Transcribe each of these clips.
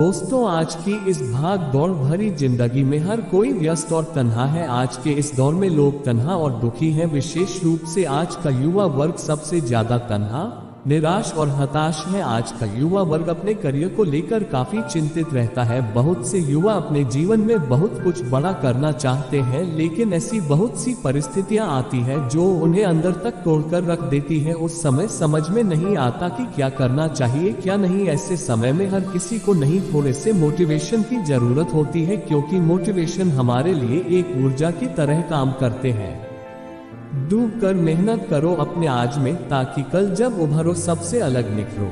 दोस्तों, आज की इस भाग दौड़ भरी जिंदगी में हर कोई व्यस्त और तन्हा है। आज के इस दौर में लोग तन्हा और दुखी हैं। विशेष रूप से आज का युवा वर्ग सबसे ज्यादा तन्हा, निराश और हताश है। आज का युवा वर्ग अपने करियर को लेकर काफी चिंतित रहता है। बहुत से युवा अपने जीवन में बहुत कुछ बड़ा करना चाहते हैं, लेकिन ऐसी बहुत सी परिस्थितियां आती है जो उन्हें अंदर तक तोड़कर रख देती है। उस समय समझ में नहीं आता कि क्या करना चाहिए क्या नहीं। ऐसे समय में हर किसी को नहीं, थोड़े से मोटिवेशन की जरूरत होती है, क्योंकि मोटिवेशन हमारे लिए एक ऊर्जा की तरह काम करते हैं। डूब कर मेहनत करो अपने आज में, ताकि कल जब उभरो सबसे अलग निखरो।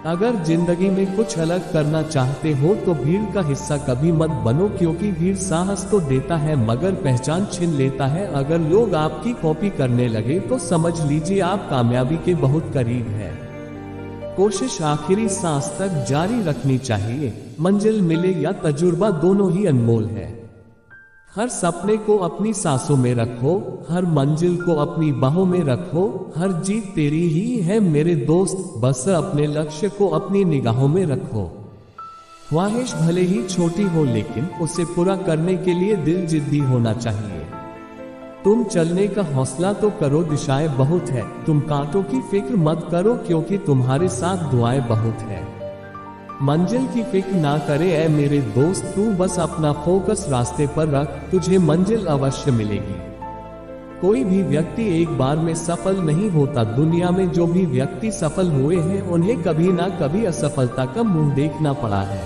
अगर जिंदगी में कुछ अलग करना चाहते हो तो भीड़ का हिस्सा कभी मत बनो, क्योंकि भीड़ साहस तो देता है मगर पहचान छीन लेता है। अगर लोग आपकी कॉपी करने लगे तो समझ लीजिए आप कामयाबी के बहुत करीब है। कोशिश आखिरी सांस तक जारी रखनी चाहिए। मंजिल मिले या तजुर्बा, दोनों ही अनमोल है। हर सपने को अपनी सांसों में रखो, हर मंजिल को अपनी बाहों में रखो। हर जीत तेरी ही है मेरे दोस्त, बस अपने लक्ष्य को अपनी निगाहों में रखो। ख्वाहिश भले ही छोटी हो, लेकिन उसे पूरा करने के लिए दिल जिद्दी होना चाहिए। तुम चलने का हौसला तो करो, दिशाएं बहुत है। तुम कांटों की फिक्र मत करो, क्योंकि तुम्हारे साथ दुआएं बहुत है। मंजिल की फिक्र ना करे ऐ मेरे दोस्त, तू बस अपना फोकस रास्ते पर रख, तुझे मंजिल अवश्य मिलेगी। कोई भी व्यक्ति एक बार में सफल नहीं होता। दुनिया में जो भी व्यक्ति सफल हुए हैं, उन्हें कभी ना कभी असफलता का मुंह देखना पड़ा है।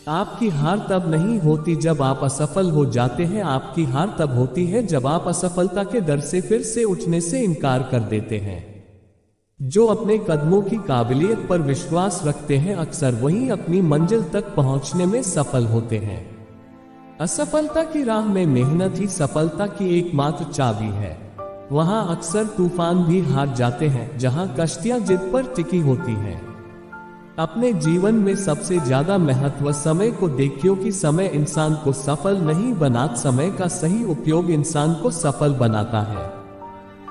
आपकी हार तब नहीं होती जब आप असफल हो जाते हैं, आपकी हार तब होती है जब आप असफलता के डर से फिर से उठने से इनकार कर देते हैं। जो अपने कदमों की काबिलियत पर विश्वास रखते हैं, अक्सर वही अपनी मंजिल तक पहुंचने में सफल होते हैं। असफलता की राह में मेहनत ही सफलता की एकमात्र चाबी है। वहां अक्सर तूफान भी हार जाते हैं, जहां कश्तियां जिद पर टिकी होती हैं। अपने जीवन में सबसे ज्यादा महत्व समय को दे, क्योंकि समय इंसान को सफल नहीं बनाता, समय का सही उपयोग इंसान को सफल बनाता है।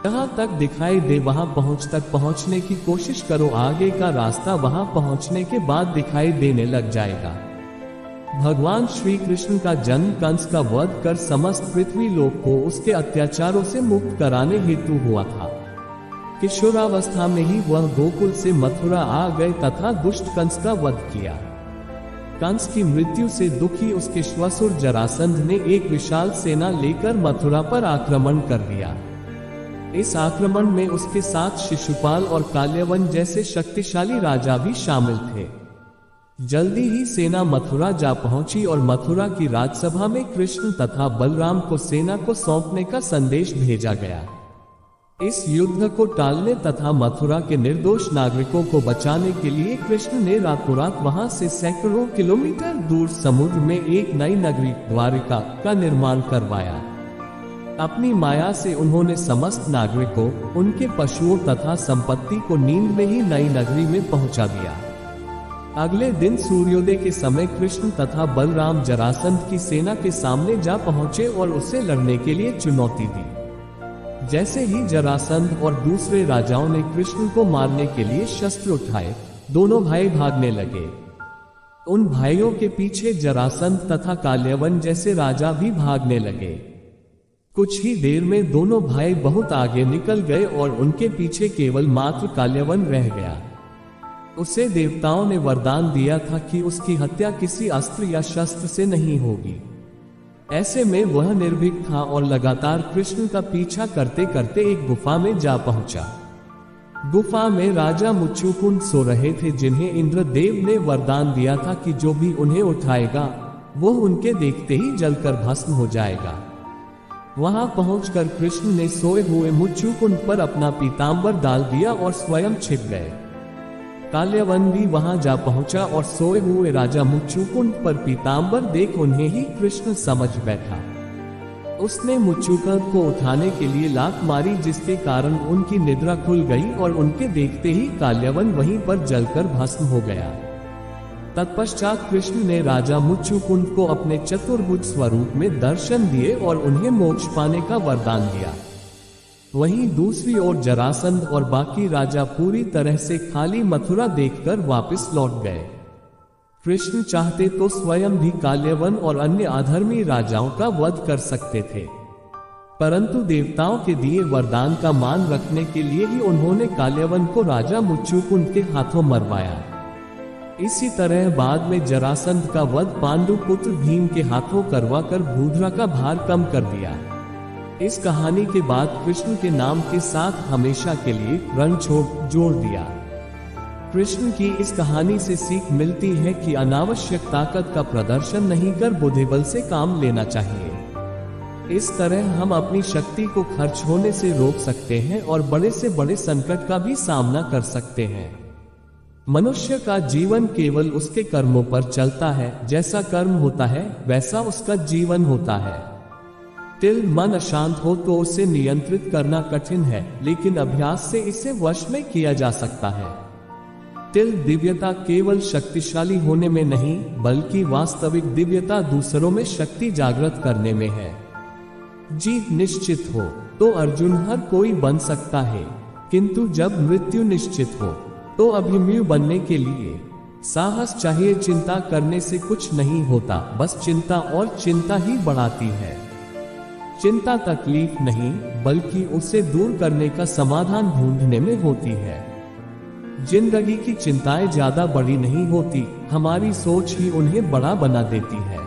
जहां तक दिखाई दे वहां पहुंचने की कोशिश करो। आगे का रास्ता वहां पहुंचने के बाद दिखाई देने लग जाएगा। भगवान श्री कृष्ण का जन्म कंस का वध कर समस्त पृथ्वी लोक को उसके अत्याचारों से मुक्त कराने हेतु हुआ था। किशोरावस्था में ही वह गोकुल से मथुरा आ गए तथा दुष्ट कंस का वध किया। कंस की मृत्यु से दुखी उसके श्वसुर जरासंध ने एक विशाल सेना लेकर मथुरा पर आक्रमण कर दिया। इस आक्रमण में उसके साथ शिशुपाल और काल्यवन जैसे शक्तिशाली राजा भी शामिल थे। जल्दी ही सेना मथुरा जा पहुंची और मथुरा की राजसभा में कृष्ण तथा बलराम को सेना को सौंपने का संदेश भेजा गया। इस युद्ध को टालने तथा मथुरा के निर्दोष नागरिकों को बचाने के लिए कृष्ण ने रातों रात वहां से सैकड़ों किलोमीटर दूर समुद्र में एक नई नगरी द्वारिका का निर्माण करवाया। अपनी माया से उन्होंने समस्त नागरिकों, उनके पशुओं तथा संपत्ति को नींद में ही नई नगरी में पहुंचा दिया। अगले दिन सूर्योदय के समय कृष्ण तथा बलराम जरासंध की सेना के सामने जा पहुंचे और उसे लड़ने के लिए चुनौती दी। जैसे ही जरासंध और दूसरे राजाओं ने कृष्ण को मारने के लिए शस्त्र उठाए, दोनों भाई भागने लगे। उन भाइयों के पीछे जरासंध तथा काल्यवन जैसे राजा भी भागने लगे। कुछ ही देर में दोनों भाई बहुत आगे निकल गए और उनके पीछे केवल मात्र काल्यवन रह गया। उसे देवताओं ने वरदान दिया था कि उसकी हत्या किसी अस्त्र या शस्त्र से नहीं होगी। ऐसे में वह निर्भीक था और लगातार कृष्ण का पीछा करते करते एक गुफा में जा पहुंचा। गुफा में राजा मुच्चुकुंद सो रहे थे, जिन्हें इंद्रदेव ने वरदान दिया था कि जो भी उन्हें उठाएगा वो उनके देखते ही जलकर भस्म हो जाएगा। वहां पहुंचकर कृष्ण ने सोए हुए मुच्चुकुंद पर अपना पीतांबर डाल दिया और स्वयं छिप गए। काल्यवन भी वहां जा पहुंचा और सोए हुए राजा मुच्चुकुंद पर पीतांबर देख उन्हें ही कृष्ण समझ बैठा। उसने मुच्चुकुंद को उठाने के लिए लात मारी, जिसके कारण उनकी निद्रा खुल गई और उनके देखते ही काल्यवन वहीं पर जलकर भस्म हो गया। तत्पश्चात कृष्ण ने राजा मुच्चुकुंद को अपने चतुर्भुज स्वरूप में दर्शन दिए और उन्हें मोक्ष पाने का वरदान दिया। वहीं दूसरी ओर जरासंध और बाकी राजा पूरी तरह से खाली मथुरा देखकर वापस लौट गए। कृष्ण चाहते तो स्वयं भी काल्यवन और अन्य अधर्मी राजाओं का वध कर सकते थे, परंतु देवताओं के दिए वरदान का मान रखने के लिए ही उन्होंने काल्यवन को राजा मुच्चुकुंद के हाथों मरवाया। इसी तरह बाद में जरासंध का वध पांडु पुत्र भीम के हाथों करवाकर भूधरा का भार कम कर दिया। इस कहानी के बाद कृष्ण के नाम के साथ हमेशा के लिए रण जोड़ दिया। कृष्ण की इस कहानी से सीख मिलती है कि अनावश्यक ताकत का प्रदर्शन नहीं कर बुद्धिबल से काम लेना चाहिए। इस तरह हम अपनी शक्ति को खर्च होने से रोक सकते हैं और बड़े से बड़े संकट का भी सामना कर सकते हैं। मनुष्य का जीवन केवल उसके कर्मों पर चलता है, जैसा कर्म होता है वैसा उसका जीवन होता है। मन अशांत हो तो उसे नियंत्रित करना कठिन है, लेकिन अभ्यास से इसे वश में किया जा सकता है। दिव्यता केवल शक्तिशाली होने में नहीं, बल्कि वास्तविक दिव्यता दूसरों में शक्ति जागृत करने में है। जीत निश्चित हो तो अर्जुन हर कोई बन सकता है, किंतु जब मृत्यु निश्चित हो तो अभिमन्यु बनने के लिए साहस चाहिए। चिंता करने से कुछ नहीं होता, बस चिंता और चिंता ही बढ़ाती है। चिंता तकलीफ नहीं, बल्कि उसे दूर करने का समाधान ढूंढने में होती है। जिंदगी की चिंताएं ज्यादा बड़ी नहीं होती, हमारी सोच ही उन्हें बड़ा बना देती है।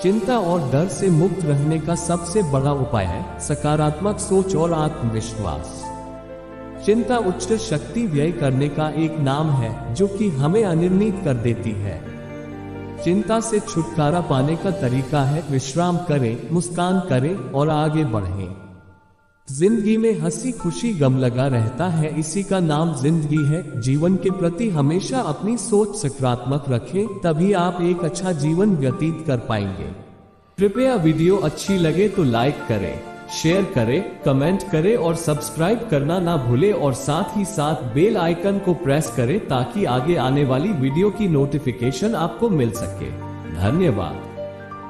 चिंता और डर से मुक्त रहने का सबसे बड़ा उपाय है सकारात्मक सोच और आत्मविश्वास। चिंता उच्च शक्ति व्यय करने का एक नाम है, जो कि हमें अनिर्णित कर देती है। चिंता से छुटकारा पाने का तरीका है विश्राम करें, मुस्कान करें और आगे बढ़ें। जिंदगी में हंसी खुशी गम लगा रहता है, इसी का नाम जिंदगी है। जीवन के प्रति हमेशा अपनी सोच सकारात्मक रखें, तभी आप एक अच्छा जीवन व्यतीत कर पाएंगे। कृपया वीडियो अच्छी लगे तो लाइक करें, शेयर करें, कमेंट करें और सब्सक्राइब करना ना भूलें और साथ ही साथ बेल आइकन को प्रेस करें ताकि आगे आने वाली वीडियो की नोटिफिकेशन आपको मिल सके। धन्यवाद।